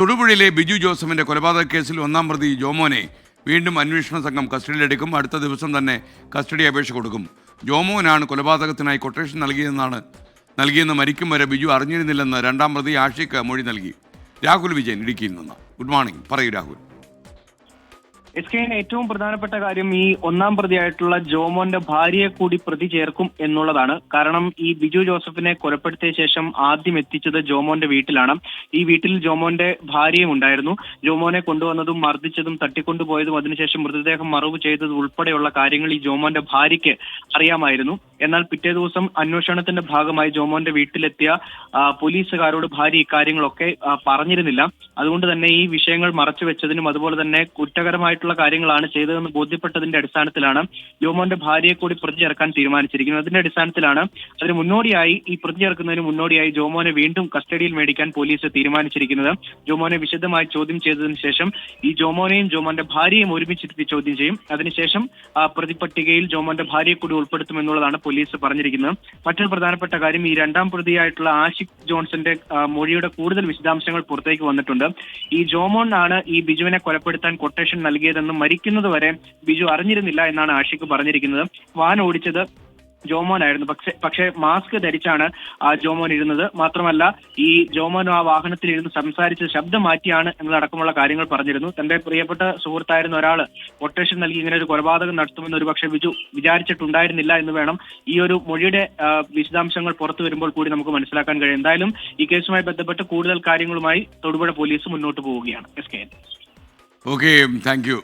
തൊടുപുഴയിലെ ബിജു ജോസഫിന്റെ കൊലപാതക കേസിൽ ഒന്നാം പ്രതി ജോമോനെ വീണ്ടും അന്വേഷണ സംഘം കസ്റ്റഡിയിലെടുക്കും. അടുത്ത ദിവസം തന്നെ കസ്റ്റഡി അപേക്ഷ കൊടുക്കും. ജോമോനാണ് കൊലപാതകത്തിനായി കൊട്ടേഷൻ നൽകിയെന്ന് മരിക്കും വരെ ബിജു അറിഞ്ഞിരുന്നില്ലെന്ന് രണ്ടാം പ്രതി ആഷിഖ് മൊഴി നൽകി. രാഹുൽ വിജയൻ ഇടുക്കിയിൽ നിന്ന്. Good morning. പറയൂ രാഹുൽ. ഏറ്റവും പ്രധാനപ്പെട്ട കാര്യം ഈ ഒന്നാം പ്രതിയായിട്ടുള്ള ജോമോന്റെ ഭാര്യയെ കൂടി പ്രതി ചേർക്കും എന്നുള്ളതാണ്. കാരണം ഈ ബിജു ജോസഫിനെ കൊലപ്പെടുത്തിയ ശേഷം ആദ്യം എത്തിച്ചത് ജോമോന്റെ വീട്ടിലാണ്. ഈ വീട്ടിൽ ജോമോന്റെ ഭാര്യയും ഉണ്ടായിരുന്നു. ജോമോനെ കൊണ്ടുവന്നതും മർദ്ദിച്ചതും തട്ടിക്കൊണ്ടുപോയതും അതിനുശേഷം മൃതദേഹം മറവ് ചെയ്തതും ഉൾപ്പെടെയുള്ള കാര്യങ്ങൾ ഈ ജോമോന്റെ ഭാര്യയ്ക്ക് അറിയാമായിരുന്നു. എന്നാൽ പിറ്റേ ദിവസം അന്വേഷണത്തിന്റെ ഭാഗമായി ജോമോന്റെ വീട്ടിലെത്തിയ പോലീസുകാരോട് ഭാര്യ ഇക്കാര്യങ്ങളൊക്കെ പറഞ്ഞിരുന്നില്ല. അതുകൊണ്ട് തന്നെ ഈ വിഷയങ്ങൾ മറച്ചുവെച്ചതിനും അതുപോലെ തന്നെ കുറ്റകരമായിട്ടുള്ള കാര്യങ്ങളാണ് ചെയ്തതെന്ന് ബോധ്യപ്പെട്ടതിന്റെ അടിസ്ഥാനത്തിലാണ് ജോമോന്റെ ഭാര്യയെ കൂടി പ്രതി ചേർക്കാൻ തീരുമാനിച്ചിരിക്കുന്നത്. അതിന്റെ അടിസ്ഥാനത്തിലാണ് അതിന് മുന്നോടിയായി ഈ പ്രതി ചേർക്കുന്നതിന് മുന്നോടിയായി ജോമോനെ വീണ്ടും കസ്റ്റഡിയിൽ മേടിക്കാൻ പോലീസ് തീരുമാനിച്ചിരിക്കുന്നത്. ജോമോനെ വിശദമായി ചോദ്യം ചെയ്തതിനു ശേഷം ഈ ജോമോനെയും ജോമോന്റെ ഭാര്യയും ഒരുമിച്ചിരുത്തി ചോദ്യം ചെയ്യും. അതിനുശേഷം പ്രതിപട്ടികയിൽ ജോമോന്റെ ഭാര്യയെ കൂടി ഉൾപ്പെടുത്തുമെന്നുള്ളതാണ് പോലീസ് പറഞ്ഞിരിക്കുന്നത്. മറ്റൊരു പ്രധാനപ്പെട്ട കാര്യം, ഈ രണ്ടാം പ്രതിയായിട്ടുള്ള ആഷിഖ് ജോൺസന്റെ മൊഴിയുടെ കൂടുതൽ വിശദാംശങ്ങൾ പുറത്തേക്ക് വന്നിട്ടുണ്ട്. ഈ ജോമോൻ ആണ് ഈ ബിജുവിനെ കൊലപ്പെടുത്താൻ കൊട്ടേഷൻ നൽകിയതെന്നും മരിക്കുന്നത് വരെ ബിജു അറിഞ്ഞിരുന്നില്ല എന്നാണ് ആഷിഖ് പറഞ്ഞിരിക്കുന്നത്. വാൻ ഓടിച്ചത് ജോമോനായിരുന്നു. പക്ഷേ മാസ്ക് ധരിച്ചാണ് ജോമോൻ ഇരുന്നത്. മാത്രമല്ല ഈ ജോമോൻ ആ വാഹനത്തിൽ ഇരുന്ന് സംസാരിച്ച് ശബ്ദം മാറ്റിയാണ് എന്നതടക്കമുള്ള കാര്യങ്ങൾ പറഞ്ഞിരുന്നു. തന്റെ പ്രിയപ്പെട്ട സുഹൃത്തായിരുന്ന ഒരാൾ കൊട്ടേഷൻ നൽകി ഇങ്ങനെ ഒരു കൊലപാതകം നടത്തുമെന്ന് ഒരു പക്ഷേ ബിജു വിചാരിച്ചിട്ടുണ്ടായിരുന്നില്ല എന്ന് വേണം ഈ ഒരു മൊഴിയുടെ വിശദാംശങ്ങൾ പുറത്തു വരുമ്പോൾ കൂടി നമുക്ക് മനസ്സിലാക്കാൻ കഴിയും. എന്തായാലും ഈ കേസുമായി ബന്ധപ്പെട്ട് കൂടുതൽ കാര്യങ്ങളുമായി തൊടുപുഴ പോലീസ് മുന്നോട്ട് പോവുകയാണ്. Okay, thank you.